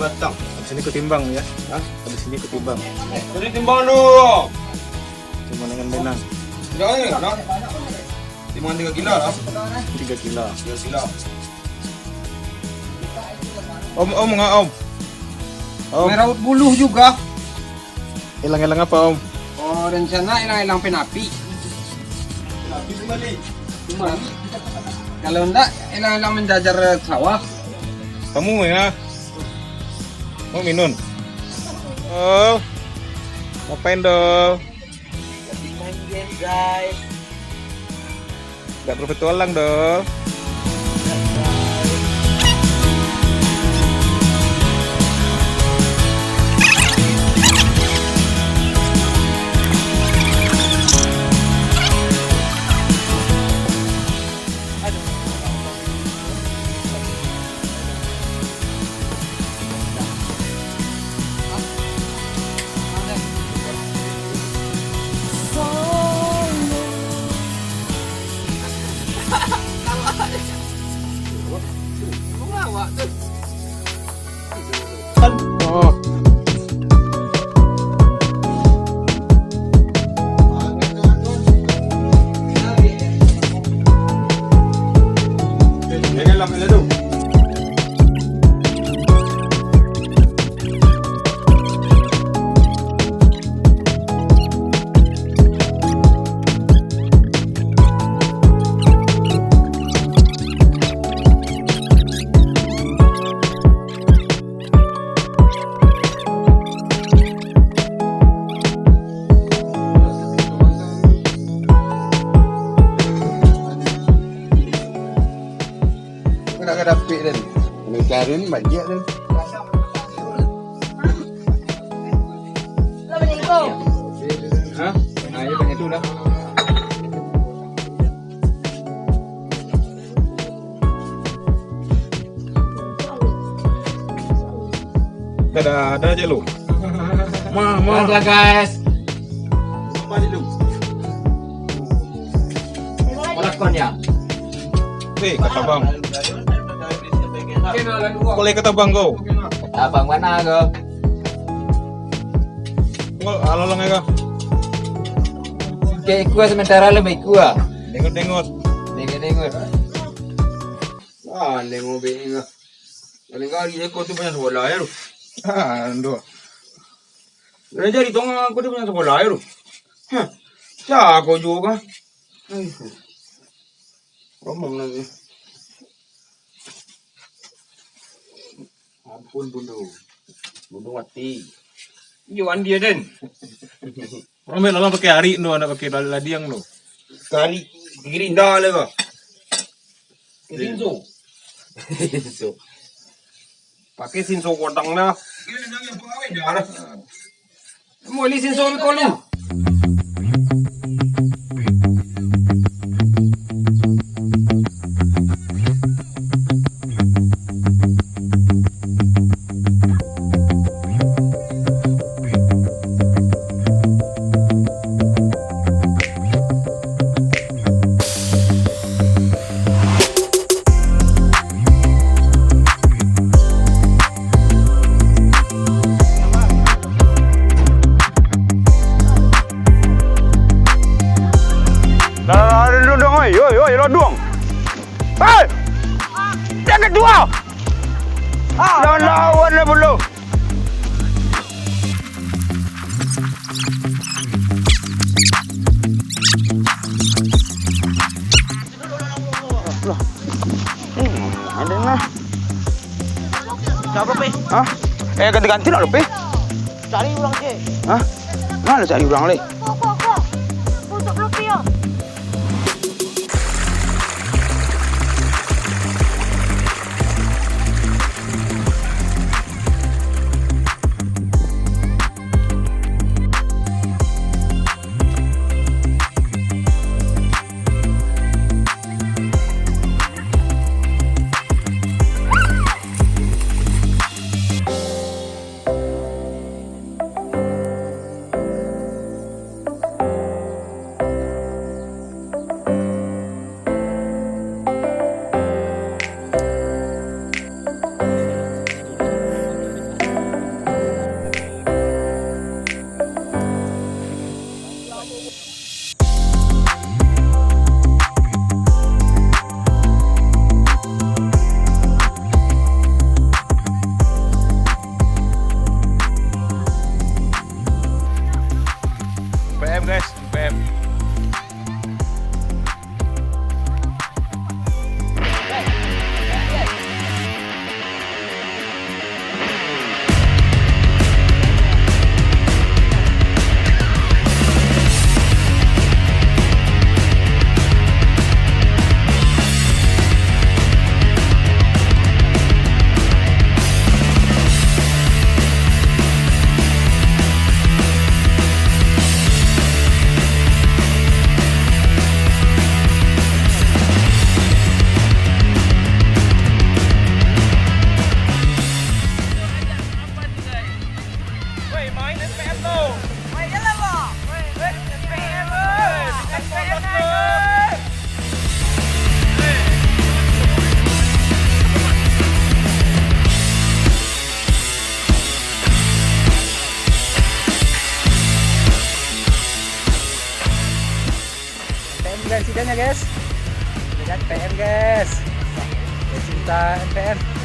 batang. Habis ini ketimbang ya. Habis ini ketimbang. Jadi timbang dulu. Cuma dengan benang. Jangan ni, nak. Timbang 3 kilo lah. 3 kilo. 3 kilo. Om enggak om? Meraut buluh juga. Hilang-hilang apa om? Oh, rencana hilang-hilang penapi. Tapi kembali. Cuma kalau enggak hilang-hilang menjajar sawah. Kamu ya? Mau minum? Oh, ngapain dong? Main game guys. Gak berpetualang dong. Oh. Jangan lama dulu. Nak dapik dan. Mencari banyak dan. Hah? Nah, ya banyak itu dah. Ada aja lu. Mah. Lah guys. Kembali dulu. Lakon ya. Kata bang. Boleh kata bang kau. Abang mana kau? Kau alolong ya kau. Kayak gua sementara lebih gua. Dengut. Dengar. Ah, nengok bengah. Paling kali ekor tu punya sekolah ya lu. Ando. Dia jadi tong aku tu punya sekolah ya lu. Hah. Jago juga. Ngomong lagi. Ampun bunuh mati. Juan dia den. Orang main lalang pakai hari no, anak pakai ladiang no. Kali girinda le ka. Sinso. Sinso. Pakai sinso kodang na. Mo li sinso mi kolong. Yoi, lodong. Hei! Yang kedua. Lawan lah belum. Ada lah. Siapa, Pe? Hah? Ganti-ganti nak lebih. Cari orang je. Hah? Mana cari orang leh? Kok. Untuk lebih ya. NPM guys, NPM. Main NPM tuh. Main lah lo. NPM. NPM. NPM guys, sidangnya guys. NPM guys. Cinta NPM.